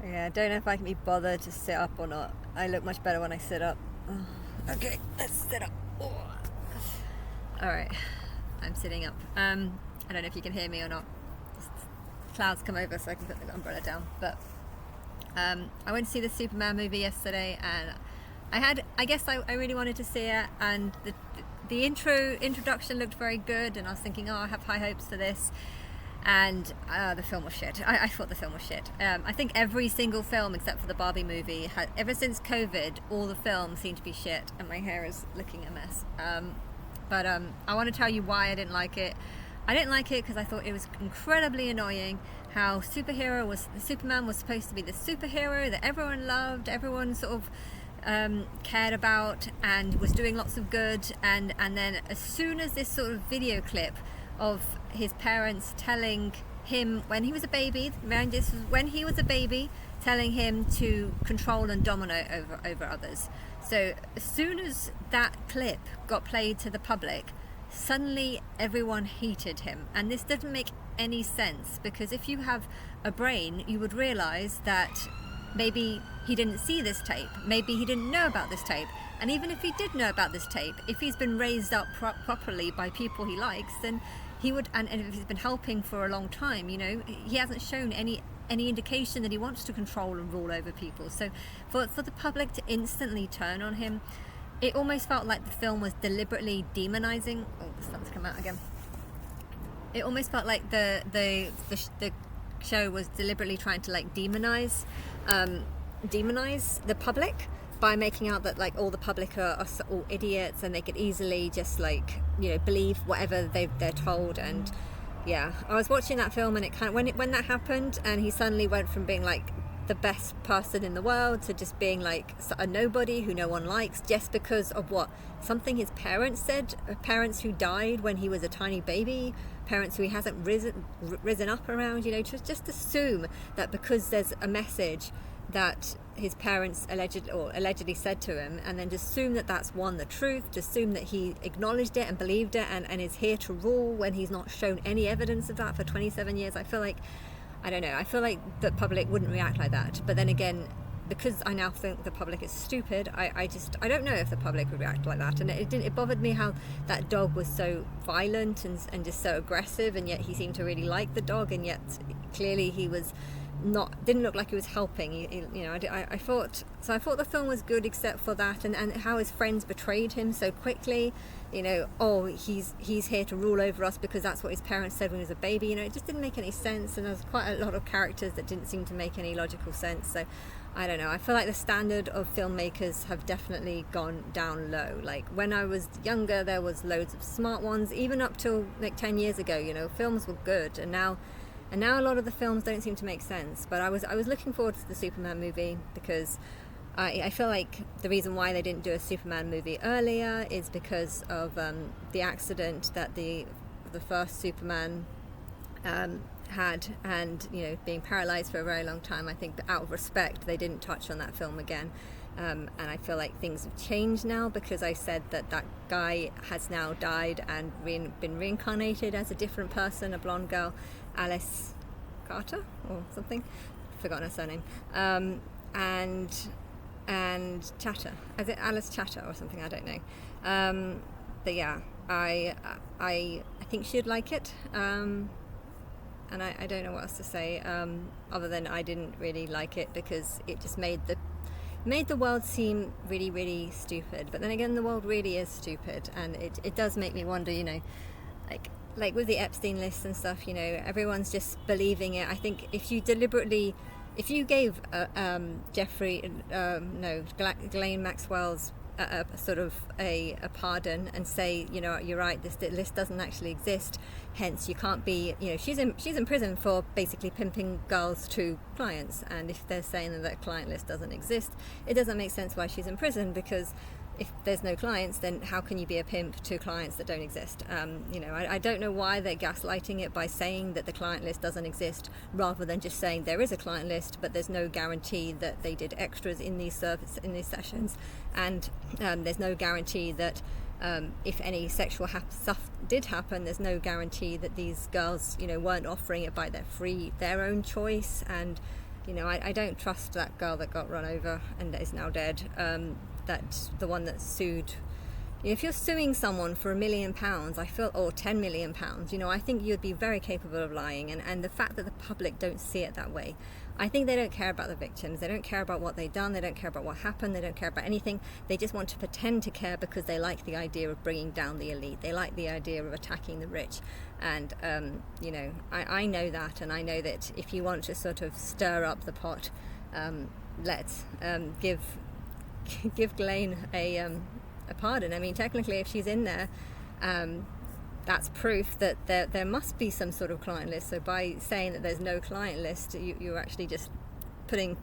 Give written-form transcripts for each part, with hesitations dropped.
Yeah, I don't know if I can be bothered to sit up or not. I look much better when I sit up. Oh. Okay, let's sit up. Oh. All right, I'm sitting up. I don't know if you can hear me or not. Just clouds come over so I can put the umbrella down. But I went to see the Superman movie yesterday, and I guess I really wanted to see it, and the introduction looked very good, and I was thinking, oh, I have high hopes for this. And the film was shit. I thought the film was shit. I think every single film except for the Barbie movie, ever since COVID, all the films seem to be shit, and my hair is looking a mess. But I want to tell you why I didn't like it. I didn't like it because I thought it was incredibly annoying how Superman was supposed to be the superhero that everyone loved, everyone sort of cared about, and was doing lots of good, and then as soon as this sort of video clip of his parents telling him when he was a baby, telling him to control and dominate over others. So as soon as that clip got played to the public, suddenly everyone hated him. And this doesn't make any sense, because if you have a brain, you would realize that maybe he didn't see this tape, maybe he didn't know about this tape. And even if he did know about this tape, if he's been raised up properly by people he likes, then he would, and if he's been helping for a long time, he hasn't shown any indication that he wants to control and rule over people. So for the public to instantly turn on him, it almost felt like the film was deliberately demonizing. Oh, the sun's come out again. It almost felt like the show was deliberately trying to like demonize the public by making out that like all the public are all idiots, and they could easily just like believe whatever they're told. And yeah, I was watching that film, and it kind of when that happened, and he suddenly went from being like the best person in the world to just being like a nobody who no one likes, just because of something his parents said, parents who died when he was a tiny baby, parents who he hasn't risen up around. Just assume that because there's a message that his parents allegedly said to him, and then just assume that that's the truth, just assume that he acknowledged it and believed it, and is here to rule when he's not shown any evidence of that for 27 years. I feel like the public wouldn't react like that. But then again, because I now think the public is stupid, I don't know if the public would react like that. And it bothered me how that dog was so violent and just so aggressive, and yet he seemed to really like the dog, and yet clearly he was didn't look like he was helping. I thought the film was good except for that, and how his friends betrayed him so quickly. He's here to rule over us because that's what his parents said when he was a baby. It just didn't make any sense, and there was quite a lot of characters that didn't seem to make any logical sense. So I don't know, I feel like the standard of filmmakers have definitely gone down low. Like when I was younger, there was loads of smart ones, even up till like 10 years ago. Films were good, and now a lot of the films don't seem to make sense. But I was looking forward to the Superman movie because I feel like the reason why they didn't do a Superman movie earlier is because of the accident that the first Superman had, and being paralyzed for a very long time. I think out of respect they didn't touch on that film again. And I feel like things have changed now, because I said that guy has now died and been reincarnated as a different person, a blonde girl, Alice Carter or something, forgotten her surname, and Chatter, is it Alice Chatter or something, I don't know, but yeah, I think she'd like it, and I don't know what else to say, other than I didn't really like it because it just made the world seem really, really stupid. But then again, the world really is stupid, and it does make me wonder, like with the Epstein list and stuff, everyone's just believing it. I think if you gave Ghislaine Maxwell's sort of a pardon and say, you're right, this list doesn't actually exist, hence you can't be, she's in prison for basically pimping girls to clients. And if they're saying that that client list doesn't exist, it doesn't make sense why she's in prison, because if there's no clients, then how can you be a pimp to clients that don't exist? I don't know why they're gaslighting it by saying that the client list doesn't exist, rather than just saying there is a client list, but there's no guarantee that they did extras in these sessions, and there's no guarantee that if any sexual stuff did happen, there's no guarantee that these girls, weren't offering it by their own choice. And I don't trust that girl that got run over and is now dead. That the one that sued. If you're suing someone for £1 million, I feel, or £10 million, I think you'd be very capable of lying. And the fact that the public don't see it that way, I think they don't care about the victims. They don't care about what they've done. They don't care about what happened. They don't care about anything. They just want to pretend to care because they like the idea of bringing down the elite. They like the idea of attacking the rich. And, I know that. And I know that if you want to sort of stir up the pot, let's give Ghislaine a pardon. I mean, technically, if she's in there, that's proof that there must be some sort of client list. So by saying that there's no client list, you're actually just putting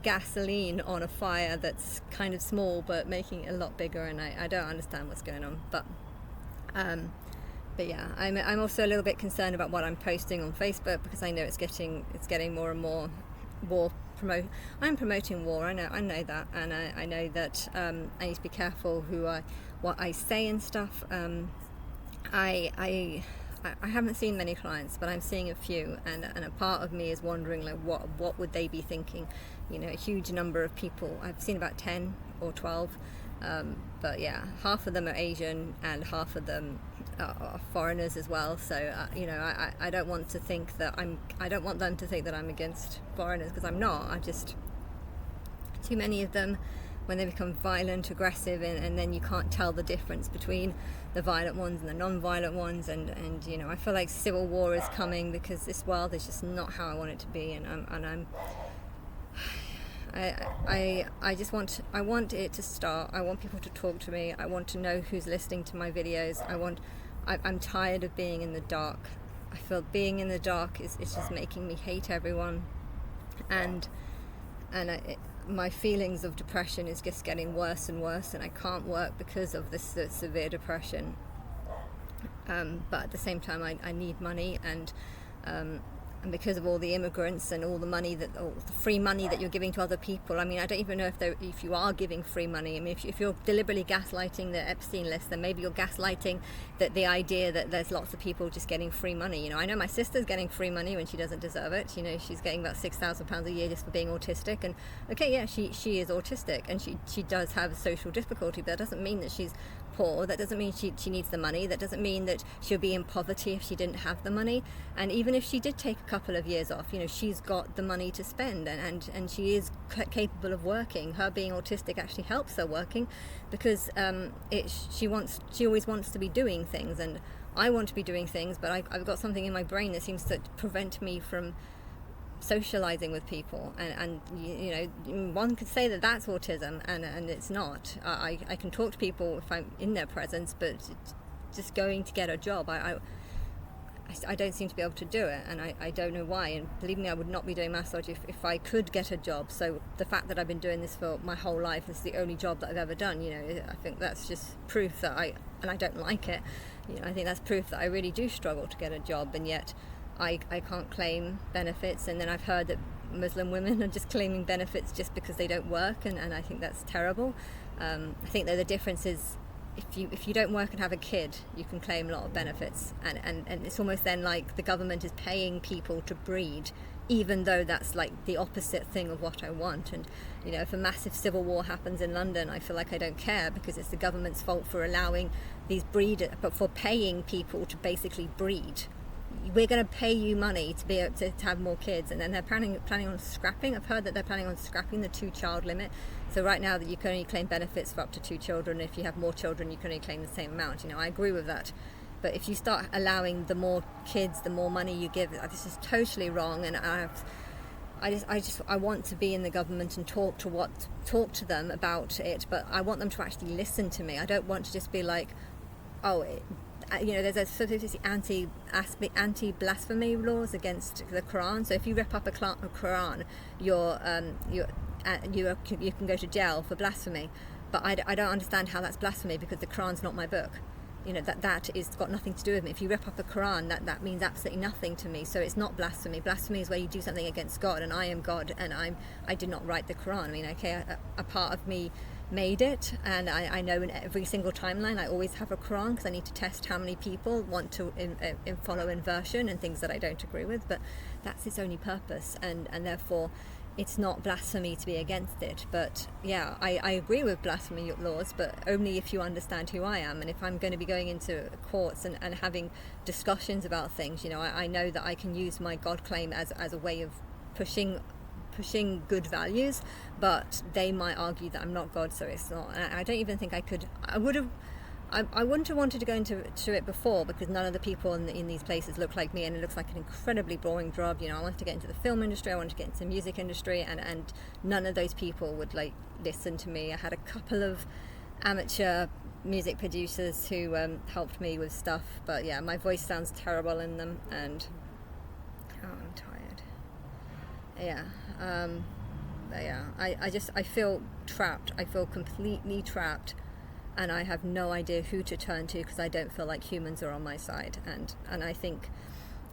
gasoline on a fire that's kind of small but making it a lot bigger. And I don't understand what's going on. But yeah, I'm also a little bit concerned about what I'm posting on Facebook, because I know it's getting more and more war. I'm promoting war. I know that, and I know that I need to be careful what I say and stuff. I haven't seen many clients, but I'm seeing a few, and a part of me is wondering, like, what would they be thinking? A huge number of people. I've seen about 10 or 12, but yeah, half of them are Asian and half of them are foreigners as well. So I don't want to think that I don't want them to think that I'm against foreigners, because I'm not. I just, too many of them, when they become violent, aggressive, and then you can't tell the difference between the violent ones and the non-violent ones, and I feel like civil war is coming, because this world is just not how I want it to be, I want it to start. I want people to talk to me. I want to know who's listening to my videos. I'm tired of being in the dark. I feel being in the dark is just making me hate everyone, and my feelings of depression is just getting worse and worse, and I can't work because of this severe depression. But at the same time, I need money, and because of all the immigrants and all the money all the free money that you're giving to other people. I mean, I don't even know if you are giving free money. I mean, if you're deliberately gaslighting the Epstein list, then maybe you're gaslighting the idea that there's lots of people just getting free money. I know my sister's getting free money when she doesn't deserve it. She's getting about £6,000 a year just for being autistic. And okay, yeah, she is autistic, and she does have social difficulty, but that doesn't mean that she's poor. That doesn't mean she needs the money. That doesn't mean that she'll be in poverty if she didn't have the money. And even if she did take a couple of years off, she's got the money to spend, and she is capable of working. Her being autistic actually helps her working, because she always wants to be doing things, and I want to be doing things, but I've got something in my brain that seems to prevent me from socializing with people, and one could say that that's autism, and it's not. I can talk to people if I'm in their presence, but just going to get a job, I don't seem to be able to do it, and I don't know why. And believe me, I would not be doing massage if I could get a job. So the fact that I've been doing this for my whole life, this is the only job that I've ever done, I think that's just proof that I don't like it. I think that's proof that I really do struggle to get a job, and yet I can't claim benefits. And then I've heard that Muslim women are just claiming benefits just because they don't work, and I think that's terrible. I think that the difference is, if you don't work and have a kid, you can claim a lot of benefits, and it's almost then like the government is paying people to breed, even though that's like the opposite thing of what I want. And if a massive civil war happens in London, I feel like I don't care, because it's the government's fault for allowing these but for paying people to basically breed. We're going to pay you money to be able to have more kids, and then they're planning on scrapping. I've heard that they're planning on scrapping the 2-child limit. So right now that you can only claim benefits for up to 2 children. If you have more children, you can only claim the same amount. I agree with that. But if you start allowing the more kids, the more money you give, this is totally wrong. And I want to be in the government and talk to them about it, but I want them to actually listen to me. I don't want to just be like, there's a sort of anti-blasphemy laws against the Quran. So if you rip up a Quran, you can go to jail for blasphemy. But I don't understand how that's blasphemy, because the Quran's not my book. That is got nothing to do with me. If you rip up the Quran, that means absolutely nothing to me. So it's not blasphemy. Blasphemy is where you do something against God, and I am God, and I did not write the Quran. I mean, okay, a part of me made it, and I know in every single timeline I always have a Quran because I need to test how many people want to follow inversion and things that I don't agree with, but that's its only purpose, and therefore it's not blasphemy to be against it. But yeah, I agree with blasphemy laws, but only if you understand who I am, and if I'm going to be going into courts and having discussions about things, you know, I know that I can use my God claim as a way of pushing good values, but they might argue that I'm not God, so it's not. And I don't even think I wouldn't have wanted to go into it before, because none of the people in these places look like me, and it looks like an incredibly boring job. You know, I wanted to get into the film industry, I wanted to get into the music industry, and none of those people would like listen to me. I had a couple of amateur music producers who helped me with stuff, but yeah, my voice sounds terrible in them, and I'm tired. I feel trapped. I feel completely trapped, and I have no idea who to turn to, because I don't feel like humans are on my side. And I think,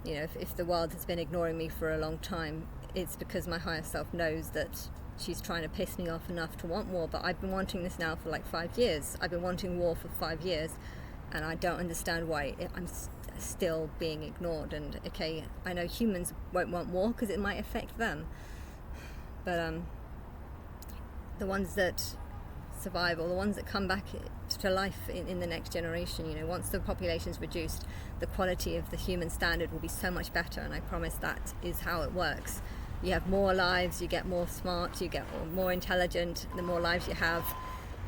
you know, if the world has been ignoring me for a long time, it's because my higher self knows that she's trying to piss me off enough to want war. But I've been wanting this now for like 5 years. I've been wanting war for 5 years, and I don't understand why I'm still being ignored. And okay, I know humans won't want war because it might affect them, but the ones that survive, or the ones that come back to life in the next generation, you know, once the population's reduced, the quality of the human standard will be so much better, and I promise that is how it works. You have more lives, you get more smart, you get more intelligent, the more lives you have.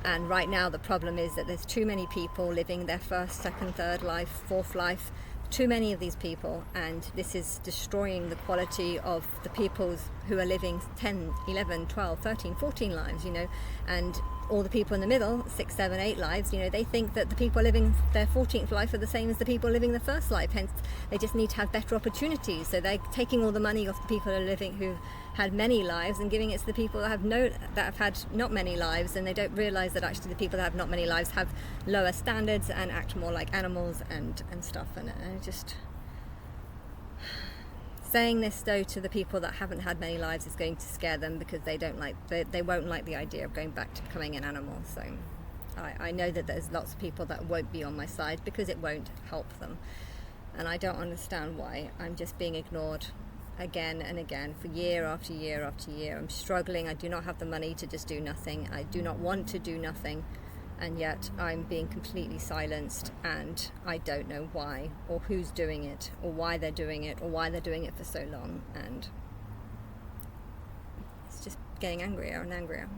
And right now the problem is that there's too many people living their first, second, third life, fourth life, too many of these people, and this is destroying the quality of the peoples who are living 10, 11, 12, 13, 14 lives, you know. And all the people in the middle, 6, 7, 8 lives, you know, they think that the people living their 14th life are the same as the people living the first life, hence they just need to have better opportunities. So they're taking all the money off the people who are living, who've had many lives, and giving it to the people that have had not many lives, and they don't realize that actually the people that have not many lives have lower standards and act more like animals and stuff. And I just saying this though to the people that haven't had many lives is going to scare them, because they won't like the idea of going back to becoming an animal. So I know that there's lots of people that won't be on my side because it won't help them, and I don't understand why I'm just being ignored again and again for year after year after year. I'm struggling. I do not have the money to just do nothing. I do not want to do nothing, and yet I'm being completely silenced, and I don't know why, or who's doing it, or why they're doing it, or why they're doing it for so long. And it's just getting angrier and angrier.